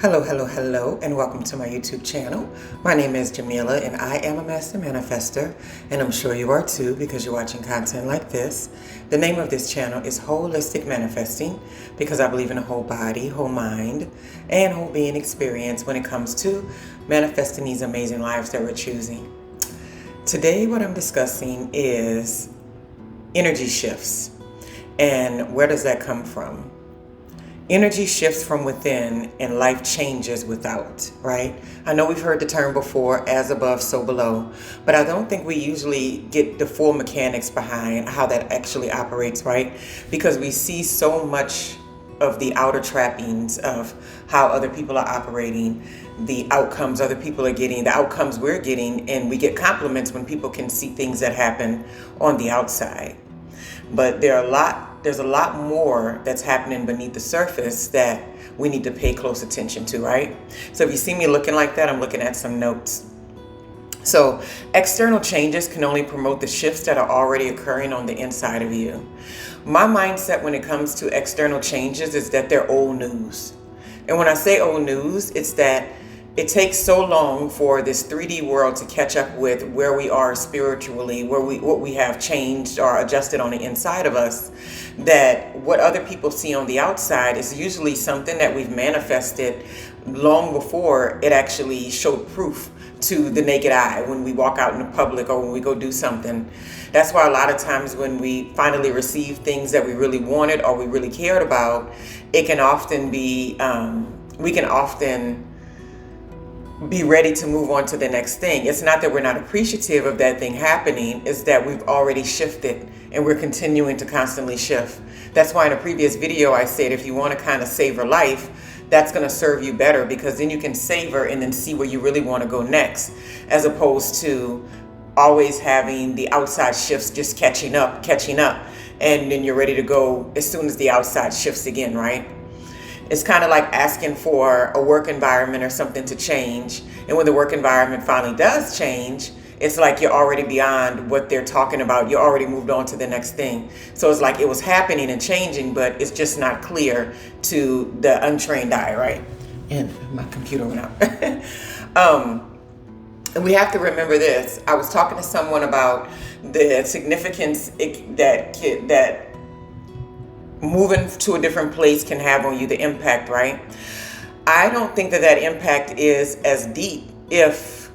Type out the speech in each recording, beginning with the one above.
Hello, and welcome to my YouTube channel. My name is Jameelah, and I am a master manifester, and I'm sure you are too because you're watching content like this. The name of this channel is Holistic Manifesting because I believe in a whole body, whole mind, and whole being experience when it comes to manifesting these amazing lives that we're choosing. Today, what I'm discussing is energy shifts, and where does that come from? Energy shifts from within and life changes without, right? I know we've heard the term before, as above, so below, but I don't think we usually get the full mechanics behind how that actually operates, right? Because we see so much of the outer trappings of how other people are operating, the outcomes other people are getting, the outcomes we're getting, and we get compliments when people can see things that happen on the outside. But there's a lot more that's happening beneath the surface that we need to pay close attention to, right? So if you see me looking like that, I'm looking at some notes. So external changes can only promote the shifts that are already occurring on the inside of you. My mindset when it comes to external changes is that they're old news. And when I say old news, it's that it takes so long for this 3D world to catch up with where we are spiritually, what we have changed or adjusted on the inside of us, that what other people see on the outside is usually something that we've manifested long before it actually showed proof to the naked eye when we walk out in the public or when we go do something. That's why a lot of times when we finally receive things that we really wanted or we really cared about, it can often be, we can often be ready to move on to the next thing. It's not that we're not appreciative of that thing happening, it's that we've already shifted and we're continuing to constantly shift. That's why in a previous video I said if you want to kind of savor life, that's going to serve you better, because then you can savor and then see where you really want to go next, as opposed to always having the outside shifts just catching up, and then you're ready to go as soon as the outside shifts again, right? It's kind of like asking for a work environment or something to change. And when the work environment finally does change, it's like you're already beyond what they're talking about. You already moved on to the next thing. So it's like it was happening and changing, but it's just not clear to the untrained eye, right? And my computer went out. And we have to remember this. I was talking to someone about the significance that moving to a different place can have on you, the impact, right? I don't think that impact is as deep if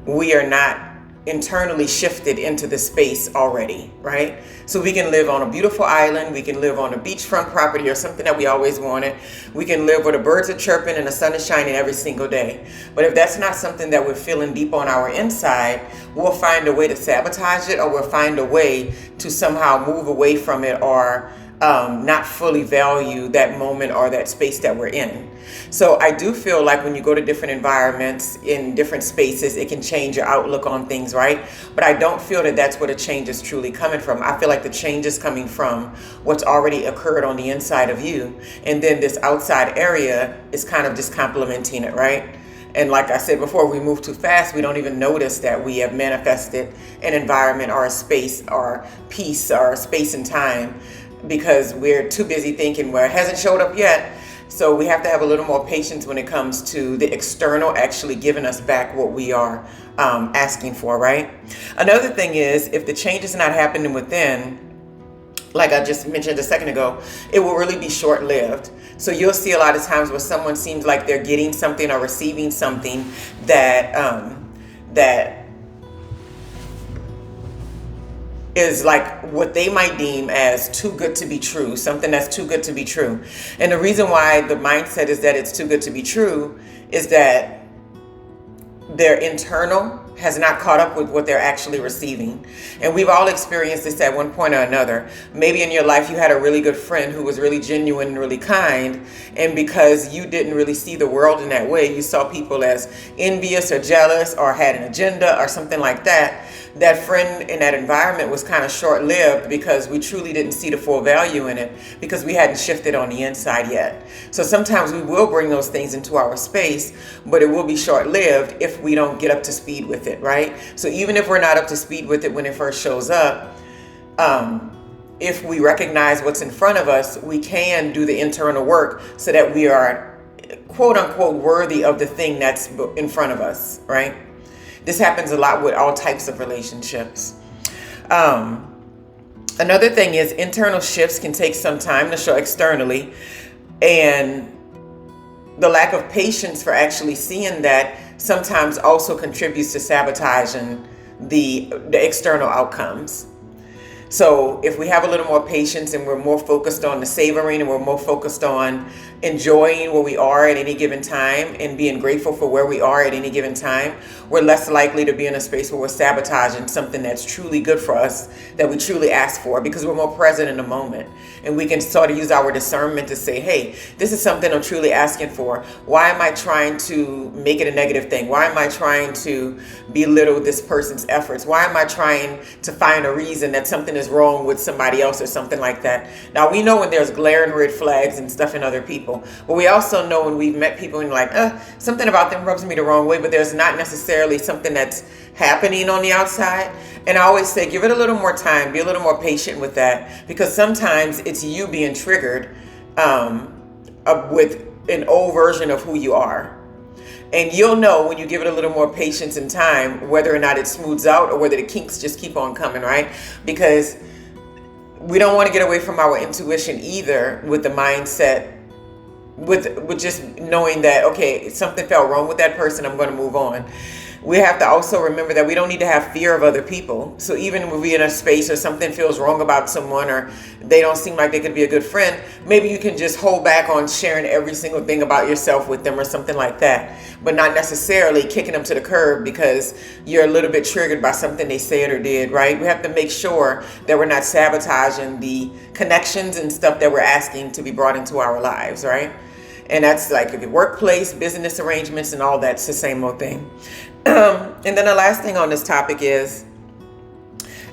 we are not internally shifted into the space already, right? So we can live on a beautiful island, we can live on a beachfront property or something that we always wanted. We can live where the birds are chirping and the sun is shining every single day. But if that's not something that we're feeling deep on our inside, we'll find a way to sabotage it, or we'll find a way to somehow move away from it, or not fully value that moment or that space that we're in. So I do feel like when you go to different environments, in different spaces, it can change your outlook on things, right? But I don't feel that that's where the change is truly coming from. I feel like the change is coming from what's already occurred on the inside of you. And then this outside area is kind of just complementing it, right? And like I said before, we move too fast, we don't even notice that we have manifested an environment or a space or peace or space and time, because we're too busy thinking, well, it hasn't showed up yet. So we have to have a little more patience when it comes to the external actually giving us back what we are asking for, right? Another thing is, if the change is not happening within, like I just mentioned a second ago, it will really be short-lived. So you'll see a lot of times where someone seems like they're getting something or receiving something that is like what they might deem as too good to be true, something that's too good to be true. And the reason why the mindset is that it's too good to be true is that their internal has not caught up with what they're actually receiving. And we've all experienced this at one point or another. Maybe in your life you had a really good friend who was really genuine and really kind, and because you didn't really see the world in that way, you saw people as envious or jealous or had an agenda or something like that. That friend in that environment was kind of short-lived because we truly didn't see the full value in it, because we hadn't shifted on the inside yet. So sometimes we will bring those things into our space, but it will be short-lived if we don't get up to speed with it, right? So even if we're not up to speed with it when it first shows up, if we recognize what's in front of us, we can do the internal work so that we are quote unquote worthy of the thing that's in front of us, right? This happens a lot with all types of relationships. Another thing is internal shifts can take some time to show externally, and the lack of patience for actually seeing that sometimes also contributes to sabotaging the external outcomes. So if we have a little more patience and we're more focused on the savoring and we're more focused on enjoying where we are at any given time and being grateful for where we are at any given time, we're less likely to be in a space where we're sabotaging something that's truly good for us, that we truly ask for, because we're more present in the moment. And we can sort of use our discernment to say, hey, this is something I'm truly asking for. Why am I trying to make it a negative thing? Why am I trying to belittle this person's efforts? Why am I trying to find a reason that something is wrong with somebody else or something like that? Now, we know when there's glaring red flags and stuff in other people, but we also know when we've met people and like, something about them rubs me the wrong way, but there's not necessarily something that's happening on the outside. And I always say, give it a little more time, be a little more patient with that, because sometimes it's you being triggered with an old version of who you are. And you'll know when you give it a little more patience and time, whether or not it smooths out or whether the kinks just keep on coming, right? Because we don't want to get away from our intuition either, with the mindset, with just knowing that, okay, something felt wrong with that person, I'm going to move on. We have to also remember that we don't need to have fear of other people. So even when we're in a space or something feels wrong about someone, or they don't seem like they could be a good friend, maybe you can just hold back on sharing every single thing about yourself with them or something like that, but not necessarily kicking them to the curb because you're a little bit triggered by something they said or did, right? We have to make sure that we're not sabotaging the connections and stuff that we're asking to be brought into our lives, right? And that's like the workplace, business arrangements, and all that's the same old thing. And then the last thing on this topic is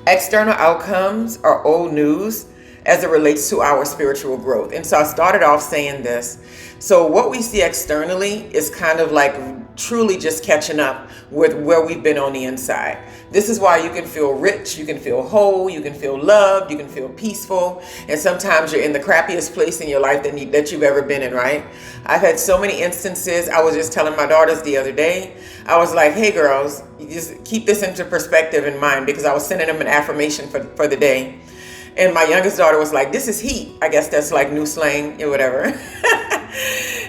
external outcomes are old news as it relates to our spiritual growth. And so I started off saying this. So what we see externally is kind of like truly just catching up with where we've been on the inside. This is why you can feel rich, you can feel whole, you can feel loved, you can feel peaceful, and sometimes you're in the crappiest place in your life that you've ever been in, right? I've had so many instances. I was just telling my daughters the other day, I was like, hey girls, you just keep this into perspective in mind, because I was sending them an affirmation for the day. And my youngest daughter was like, this is heat. I guess that's like new slang or whatever.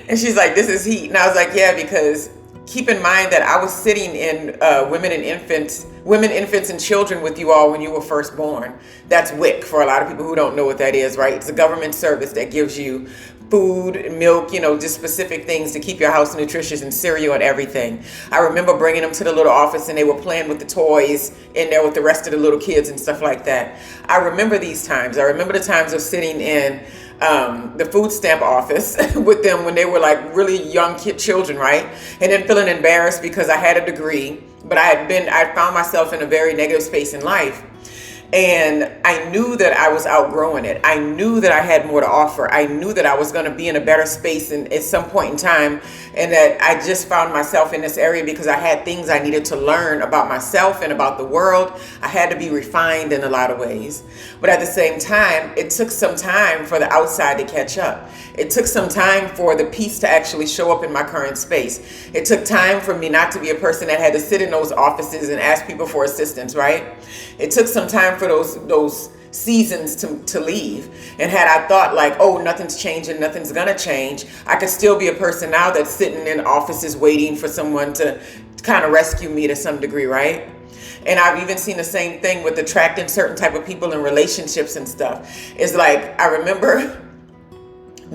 And she's like, this is heat. And I was like, yeah, because keep in mind that I was sitting in women, infants, and children with you all when you were first born. That's WIC for a lot of people who don't know what that is, right? It's a government service that gives you food, milk, just specific things to keep your house nutritious, and cereal and everything. I remember bringing them to the little office and they were playing with the toys in there with the rest of the little kids and stuff like that. I remember these times. I remember the times of sitting in the food stamp office with them when they were like really young children, right? And then feeling embarrassed because I had a degree, but I found myself in a very negative space in life. And I knew that I was outgrowing it. I knew that I had more to offer. I knew that I was going to be in a better space at some point in time. And that I just found myself in this area because I had things I needed to learn about myself and about the world. I had to be refined in a lot of ways. But at the same time, it took some time for the outside to catch up. It took some time for the peace to actually show up in my current space. It took time for me not to be a person that had to sit in those offices and ask people for assistance, right? It took some time for those seasons to leave. And had I thought like, oh, nothing's changing, nothing's gonna change, I could still be a person now that's sitting in offices waiting for someone to kind of rescue me to some degree, right? And I've even seen the same thing with attracting certain type of people in relationships and stuff. It's like, I remember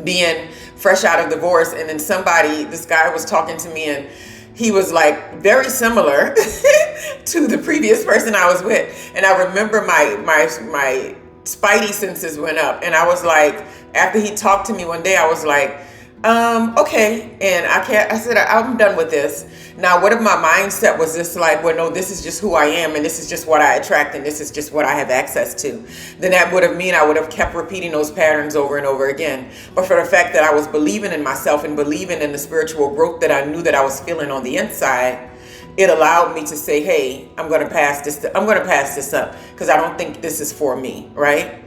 being fresh out of divorce, and then this guy was talking to me, and he was like very similar to the previous person I was with. And I remember my spidey senses went up, and I was like, after he talked to me one day, I was like, okay. And I said, I'm done with this. Now, what if my mindset was just like, well, no, this is just who I am, and this is just what I attract, and this is just what I have access to. Then that would have mean I would have kept repeating those patterns over and over again. But for the fact that I was believing in myself and believing in the spiritual growth that I knew that I was feeling on the inside, it allowed me to say, hey, I'm going to pass this up because I don't think this is for me, right?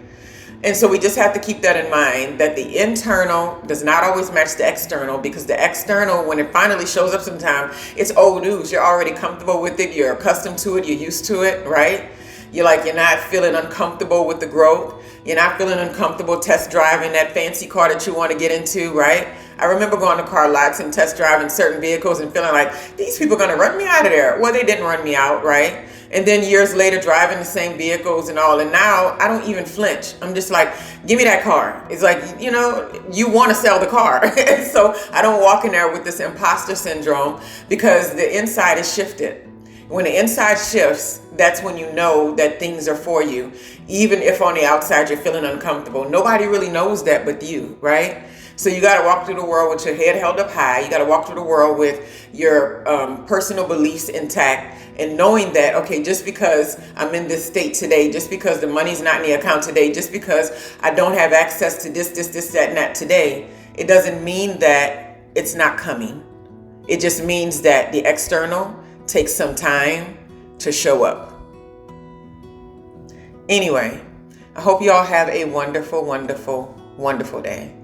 And so we just have to keep that in mind, that the internal does not always match the external, because the external, when it finally shows up sometime, it's old news. You're already comfortable with it. You're accustomed to it. You're used to it, right? You're not feeling uncomfortable with the growth. You're not feeling uncomfortable test driving that fancy car that you want to get into, right? I remember going to car lots and test driving certain vehicles and feeling like, these people are going to run me out of there. Well, they didn't run me out, right? And then years later, driving the same vehicles and all. And now I don't even flinch. I'm just like, give me that car. It's like, you want to sell the car. So I don't walk in there with this imposter syndrome, because the inside is shifted. When the inside shifts, that's when you know that things are for you. Even if on the outside you're feeling uncomfortable. Nobody really knows that but you, right? So you got to walk through the world with your head held up high. You got to walk through the world with your personal beliefs intact, and knowing that, okay, just because I'm in this state today, just because the money's not in the account today, just because I don't have access to this, that, and that today, it doesn't mean that it's not coming. It just means that the external takes some time to show up. Anyway, I hope you all have a wonderful, wonderful, wonderful day.